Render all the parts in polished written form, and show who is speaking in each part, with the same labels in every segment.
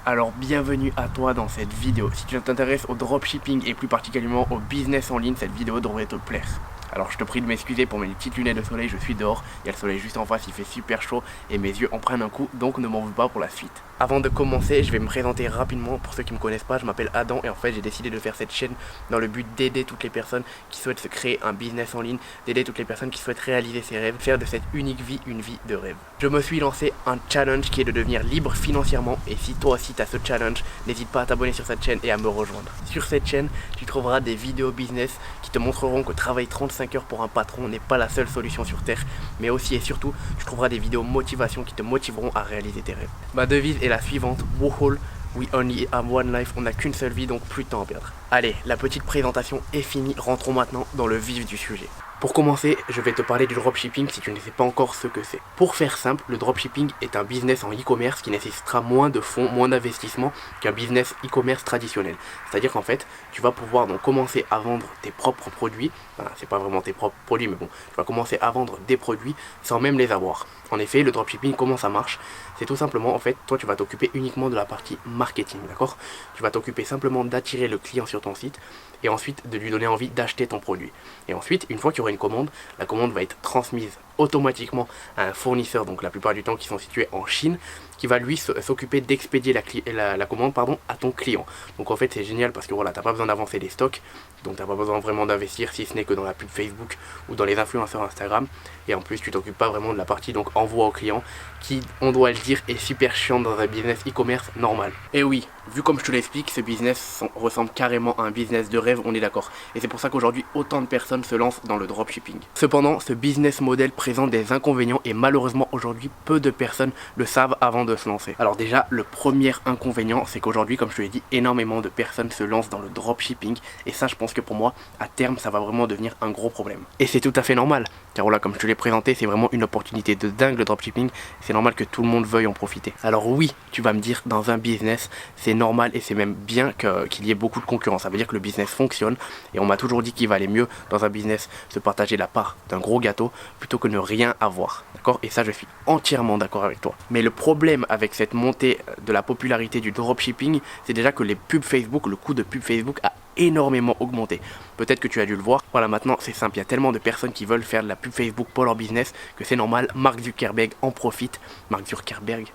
Speaker 1: Alors bienvenue à toi dans cette vidéo. Si tu t'intéresses au dropshipping et plus particulièrement au business en ligne, cette vidéo devrait te plaire. Alors je te prie de m'excuser pour mes petites lunettes de soleil, je suis dehors, il y a le soleil juste en face, il fait super chaud et mes yeux en prennent un coup, donc ne m'en veux pas pour la suite. Avant de commencer, je vais me présenter rapidement pour ceux qui ne me connaissent pas, je m'appelle Adam et en fait j'ai décidé de faire cette chaîne dans le but d'aider toutes les personnes qui souhaitent se créer un business en ligne, d'aider toutes les personnes qui souhaitent réaliser ses rêves, faire de cette unique vie une vie de rêve. Je me suis lancé un challenge qui est de devenir libre financièrement et si toi aussi tu as ce challenge, n'hésite pas à t'abonner sur cette chaîne et à me rejoindre. Sur cette chaîne, tu trouveras des vidéos business qui te montreront que travailler 35 heures pour un patron n'est pas la seule solution sur terre, mais aussi et surtout, tu trouveras des vidéos motivation qui te motiveront à réaliser tes rêves. Ma devise est la suivante, Woohole, we only have one life, on n'a qu'une seule vie donc plus de temps à perdre. Allez, la petite présentation est finie, rentrons maintenant dans le vif du sujet. Pour commencer, je vais te parler du dropshipping si tu ne sais pas encore ce que c'est. Pour faire simple, le dropshipping est un business en e-commerce qui nécessitera moins de fonds, moins d'investissement qu'un business e-commerce traditionnel. C'est-à-dire qu'en fait, tu vas pouvoir donc commencer à vendre tes propres produits. Enfin, c'est pas vraiment tes propres produits, mais bon, tu vas commencer à vendre des produits sans même les avoir. En effet, le dropshipping, comment ça marche? C'est tout simplement, en fait, toi tu vas t'occuper uniquement de la partie marketing, d'accord? Tu vas t'occuper simplement d'attirer le client sur ton site et ensuite de lui donner envie d'acheter ton produit. Et ensuite, une fois qu'il y aura une commande, la commande va être transmise automatiquement à un fournisseur, donc la plupart du temps qui sont situés en Chine, qui va lui s'occuper d'expédier la commande à ton client. Donc en fait c'est génial parce que voilà, t'as pas besoin d'avancer les stocks, donc t'as pas besoin vraiment d'investir si ce n'est que dans la pub Facebook ou dans les influenceurs Instagram. Et en plus tu t'occupes pas vraiment de la partie donc envoi au client qui, on doit le dire, est super chiant dans un business e-commerce normal. Et oui, vu comme je te l'explique, ce business ressemble carrément à un business de rêve, on est d'accord. Et c'est pour ça qu'aujourd'hui autant de personnes se lancent dans le dropshipping. Cependant, ce business model présente des inconvénients et malheureusement aujourd'hui peu de personnes le savent avant de se lancer. Alors déjà, le premier inconvénient, c'est qu'aujourd'hui, comme je te l'ai dit, énormément de personnes se lancent dans le dropshipping et ça, je pense que pour moi, à terme, ça va vraiment devenir un gros problème. Et c'est tout à fait normal, car voilà, comme je te l'ai présenté, c'est vraiment une opportunité de dingue le dropshipping, c'est normal que tout le monde veuille en profiter. Alors oui, tu vas me dire, dans un business, c'est normal et c'est même bien qu'il y ait beaucoup de concurrence, ça veut dire que le business fonctionne et on m'a toujours dit qu'il valait mieux dans un business se partager la part d'un gros gâteau plutôt que ne rien avoir, d'accord? Et ça, je suis entièrement d'accord avec toi. Mais le problème avec cette montée de la popularité du dropshipping, c'est déjà que les pubs Facebook, le coût de pub Facebook a énormément augmenté. Peut-être que tu as dû le voir. Voilà, maintenant c'est simple, il y a tellement de personnes qui veulent faire de la pub Facebook pour leur business que c'est normal, Mark Zuckerberg en profite. Mark Zuckerberg,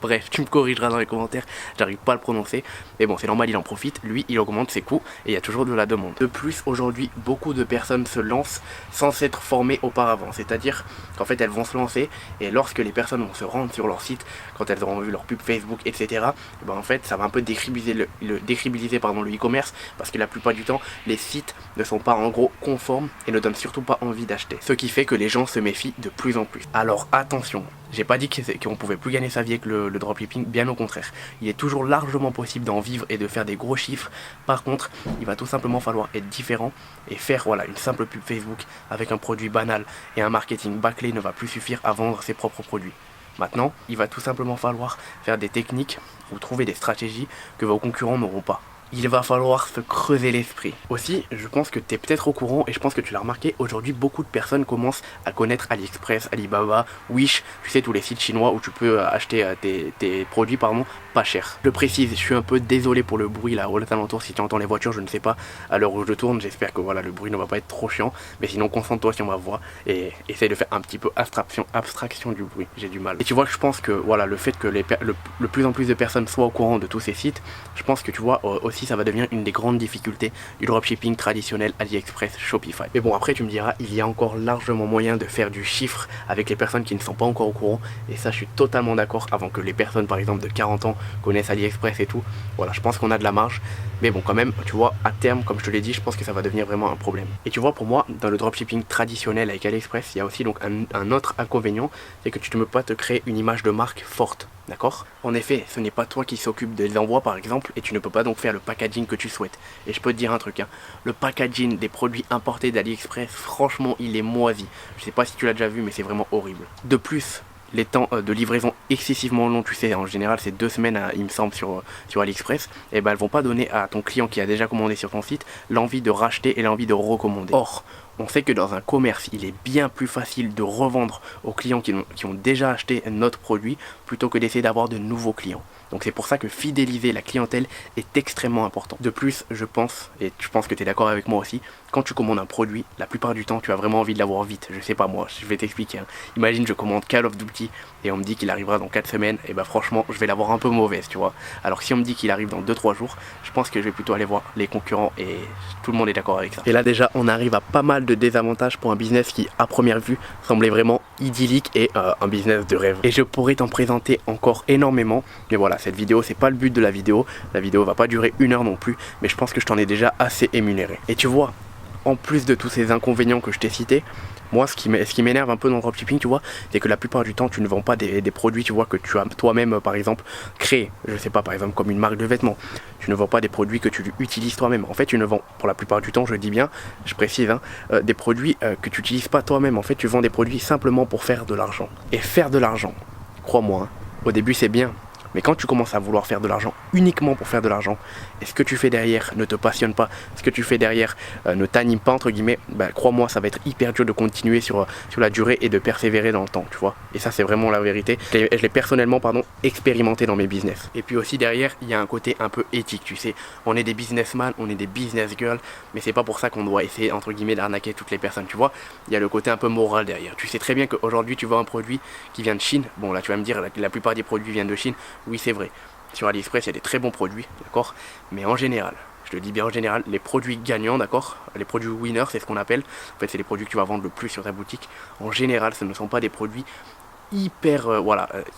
Speaker 1: bref, tu me corrigeras dans les commentaires, j'arrive pas à le prononcer. Mais bon, c'est normal, il en profite, lui il augmente ses coûts et il y a toujours de la demande. De plus, aujourd'hui, beaucoup de personnes se lancent sans s'être formées auparavant. C'est-à-dire qu'en fait elles vont se lancer et lorsque les personnes vont se rendre sur leur site, quand elles auront vu leur pub Facebook, etc., et ben en fait ça va un peu décribiliser le e-commerce parce que la plupart du temps les sites ne sont pas en gros conformes et ne donnent surtout pas envie d'acheter. Ce qui fait que les gens se méfient de plus en plus. Alors attention, j'ai pas dit qu'on pouvait plus gagner sa vie avec le dropshipping, bien au contraire. Il est toujours largement possible d'en vivre et de faire des gros chiffres. Par contre, il va tout simplement falloir être différent et faire voilà, une simple pub Facebook avec un produit banal et un marketing bâclé ne va plus suffire à vendre ses propres produits. Maintenant, il va tout simplement falloir faire des techniques ou trouver des stratégies que vos concurrents n'auront pas. Il va falloir se creuser l'esprit. Aussi, je pense que tu es peut-être au courant et je pense que tu l'as remarqué, aujourd'hui beaucoup de personnes commencent à connaître AliExpress, Alibaba, Wish, tu sais tous les sites chinois où tu peux acheter tes produits pas cher. Je précise, je suis un peu désolé pour le bruit là aux alentours, si tu entends les voitures, je ne sais pas à l'heure où je tourne, j'espère que voilà le bruit ne va pas être trop chiant, mais sinon concentre-toi sur ma voix et essaye de faire un petit peu abstraction du bruit, j'ai du mal. Et tu vois, je pense que voilà le fait que le plus en plus de personnes soient au courant de tous ces sites, je pense que tu vois aussi ça va devenir une des grandes difficultés du dropshipping traditionnel AliExpress, Shopify. Mais bon, après tu me diras, il y a encore largement moyen de faire du chiffre avec les personnes qui ne sont pas encore au courant et ça je suis totalement d'accord, avant que les personnes par exemple de 40 ans connaissent AliExpress et tout. Voilà, je pense qu'on a de la marge. Mais bon, quand même, tu vois, à terme, comme je te l'ai dit, je pense que ça va devenir vraiment un problème. Et tu vois, pour moi, dans le dropshipping traditionnel avec AliExpress, il y a aussi donc un autre inconvénient, c'est que tu ne peux pas te créer une image de marque forte. D'accord? En effet, ce n'est pas toi qui s'occupe des envois par exemple, et tu ne peux pas donc faire le packaging que tu souhaites. Et je peux te dire un truc, hein, le packaging des produits importés d'AliExpress, franchement, il est moisi. Je sais pas si tu l'as déjà vu, mais c'est vraiment horrible. De plus, les temps de livraison excessivement longs, tu sais, en général c'est 2 semaines il me semble sur AliExpress, et ben elles vont pas donner à ton client qui a déjà commandé sur ton site l'envie de racheter et l'envie de recommander. Or, On sait que dans un commerce, il est bien plus facile de revendre aux clients qui ont déjà acheté notre produit plutôt que d'essayer d'avoir de nouveaux clients. Donc c'est pour ça que fidéliser la clientèle est extrêmement important. De plus, je pense, et je pense que tu es d'accord avec moi aussi, quand tu commandes un produit, la plupart du temps, tu as vraiment envie de l'avoir vite. Je sais pas moi, je vais t'expliquer. Imagine, je commande Call of Duty et on me dit qu'il arrivera dans 4 semaines, et bah franchement, je vais l'avoir un peu mauvaise, tu vois. Alors si on me dit qu'il arrive dans 2-3 jours, je pense que je vais plutôt aller voir les concurrents et tout le monde est d'accord avec ça. Et là déjà, on arrive à pas mal de désavantages pour un business qui, à première vue, semblait vraiment idyllique et un business de rêve. Et je pourrais t'en présenter encore énormément, mais voilà, cette vidéo, c'est pas le but de la vidéo va pas durer 1 heure non plus, mais je pense que je t'en ai déjà assez émunéré. Et tu vois, en plus de tous ces inconvénients que je t'ai cités, moi ce qui m'énerve un peu dans le dropshipping, tu vois, c'est que la plupart du temps tu ne vends pas des produits, tu vois, que tu as toi-même par exemple créé, je sais pas, par exemple comme une marque de vêtements. Tu ne vends pas des produits que tu utilises toi-même. En fait, tu ne vends, pour la plupart du temps, je dis bien, je précise, des produits que tu n'utilises pas toi-même. En fait, tu vends des produits simplement pour faire de l'argent. Et faire de l'argent, crois-moi, au début c'est bien. Mais quand tu commences à vouloir faire de l'argent uniquement pour faire de l'argent, et ce que tu fais derrière ne te passionne pas, ce que tu fais derrière ne t'anime pas entre guillemets, bah, crois-moi, ça va être hyper dur de continuer sur la durée et de persévérer dans le temps, tu vois. Et ça c'est vraiment la vérité. Je l'ai personnellement expérimenté dans mes business. Et puis aussi derrière, il y a un côté un peu éthique, tu sais. On est des businessmen, on est des business girls, mais c'est pas pour ça qu'on doit essayer entre guillemets d'arnaquer toutes les personnes, tu vois. Il y a le côté un peu moral derrière. Tu sais très bien qu'aujourd'hui tu vends un produit qui vient de Chine. Bon là tu vas me dire la plupart des produits viennent de Chine. Oui, c'est vrai. Sur AliExpress, il y a des très bons produits, d'accord? Mais en général, je le dis bien en général, les produits gagnants, d'accord? Les produits winners, c'est ce qu'on appelle. En fait, c'est les produits que tu vas vendre le plus sur ta boutique. En général, ce ne sont pas des produits hyper,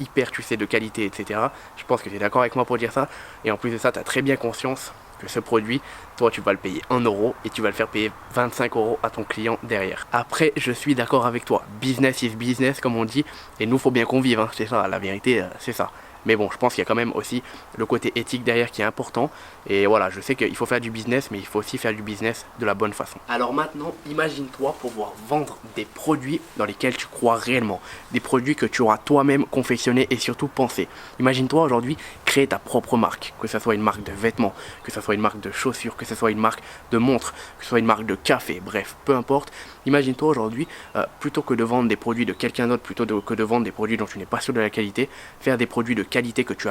Speaker 1: hyper, tu sais, de qualité, etc. Je pense que tu es d'accord avec moi pour dire ça. Et en plus de ça, tu as très bien conscience que ce produit, toi, tu vas le payer 1 euro et tu vas le faire payer 25 euros à ton client derrière. Après, je suis d'accord avec toi. Business is business, comme on dit. Et nous, faut bien qu'on vive, hein. C'est ça, la vérité, c'est ça. Mais bon, je pense qu'il y a quand même aussi le côté éthique derrière qui est important. Et voilà, je sais qu'il faut faire du business, mais il faut aussi faire du business de la bonne façon. Alors maintenant, imagine-toi pouvoir vendre des produits dans lesquels tu crois réellement. Des produits que tu auras toi-même confectionnés et surtout pensés. Imagine-toi aujourd'hui créer ta propre marque. Que ce soit une marque de vêtements, que ce soit une marque de chaussures, que ce soit une marque de montres, que ce soit une marque de café, bref, peu importe. Imagine-toi aujourd'hui, plutôt que de vendre des produits de quelqu'un d'autre, que de vendre des produits dont tu n'es pas sûr de la qualité, faire des produits de qualité que tu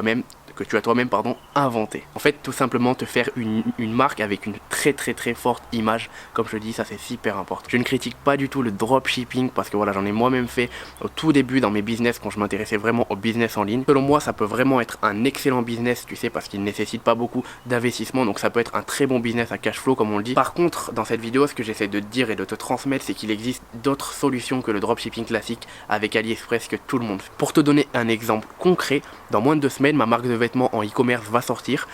Speaker 1: as toi-même inventé. En fait, tout simplement te faire une marque avec une très forte image. Comme je dis, ça c'est super important. Je ne critique pas du tout le dropshipping parce que voilà, j'en ai moi-même fait au tout début dans mes business quand je m'intéressais vraiment au business en ligne. Selon moi, ça peut vraiment être un excellent business, tu sais, parce qu'il ne nécessite pas beaucoup d'investissement, donc ça peut être un très bon business à cash flow comme on le dit. Par contre, dans cette vidéo, ce que j'essaie de te dire et de te transmettre, c'est qu'il existe d'autres solutions que le dropshipping classique avec AliExpress que tout le monde fait. Pour te donner un exemple concret, dans moins de 2 semaines, ma marque de vêtements en e-commerce va sortir.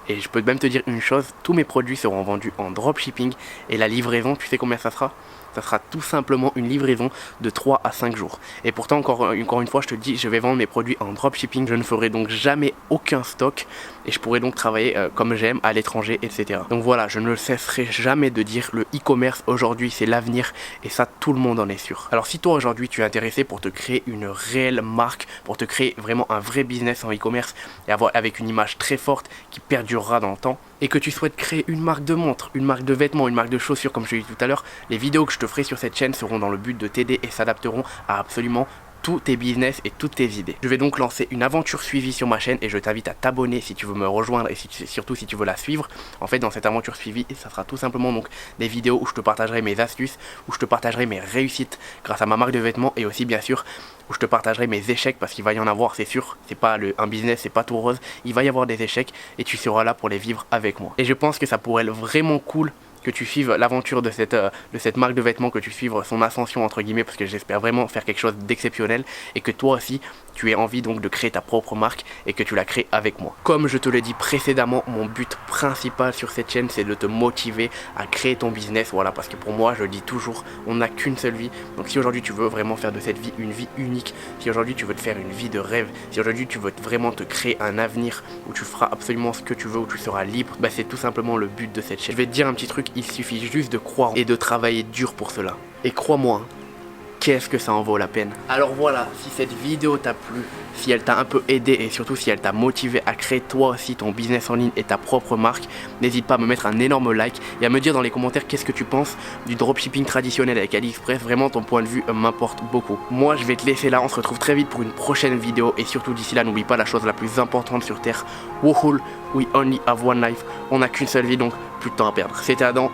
Speaker 1: Et je peux même te dire une chose, tous mes produits seront vendus en dropshipping et la livraison, tu sais combien ça sera? Ça sera tout simplement une livraison de 3 à 5 jours. Et pourtant, encore une fois, je te dis, je vais vendre mes produits en dropshipping. Je ne ferai donc jamais aucun stock et je pourrai donc travailler comme j'aime à l'étranger, etc. Donc voilà, je ne cesserai jamais de dire le e-commerce aujourd'hui, c'est l'avenir et ça, tout le monde en est sûr. Alors si toi aujourd'hui, tu es intéressé pour te créer une réelle marque, pour te créer vraiment un vrai business en e-commerce et avec une image très forte qui perdurera dans le temps, et que tu souhaites créer une marque de montre, une marque de vêtements, une marque de chaussures comme je l'ai dit tout à l'heure, les vidéos que je te ferai sur cette chaîne seront dans le but de t'aider et s'adapteront à absolument tous tes business et toutes tes idées. Je vais donc lancer une aventure suivie sur ma chaîne et je t'invite à t'abonner si tu veux me rejoindre et surtout si tu veux la suivre. En fait, dans cette aventure suivie, ça sera tout simplement donc des vidéos où je te partagerai mes astuces, où je te partagerai mes réussites grâce à ma marque de vêtements et aussi bien sûr où je te partagerai mes échecs parce qu'il va y en avoir, c'est sûr. C'est pas un business, c'est pas tout rose. Il va y avoir des échecs et tu seras là pour les vivre avec moi. Et je pense que ça pourrait être vraiment cool que tu suives l'aventure de cette marque de vêtements, que tu suives son ascension entre guillemets, parce que j'espère vraiment faire quelque chose d'exceptionnel et que toi aussi tu aies envie donc de créer ta propre marque et que tu la crées avec moi. Comme je te l'ai dit précédemment, mon but principal sur cette chaîne c'est de te motiver à créer ton business, voilà, parce que pour moi je le dis toujours, on n'a qu'une seule vie. Donc si aujourd'hui tu veux vraiment faire de cette vie une vie unique, si aujourd'hui tu veux te faire une vie de rêve, si aujourd'hui tu veux vraiment te créer un avenir où tu feras absolument ce que tu veux, où tu seras libre, bah c'est tout simplement le but de cette chaîne. Je vais te dire un petit truc, il suffit juste de croire et de travailler dur pour cela. Et crois-moi, qu'est-ce que ça en vaut la peine. Alors voilà, si cette vidéo t'a plu, si elle t'a un peu aidé et surtout si elle t'a motivé à créer toi aussi ton business en ligne et ta propre marque, n'hésite pas à me mettre un énorme like et à me dire dans les commentaires qu'est-ce que tu penses du dropshipping traditionnel avec AliExpress. Vraiment, ton point de vue m'importe beaucoup. Moi, je vais te laisser là, on se retrouve très vite pour une prochaine vidéo et surtout d'ici là, n'oublie pas la chose la plus importante sur Terre, Woohoo, we only have one life. On n'a qu'une seule vie, donc plus de temps à perdre. C'était Adam.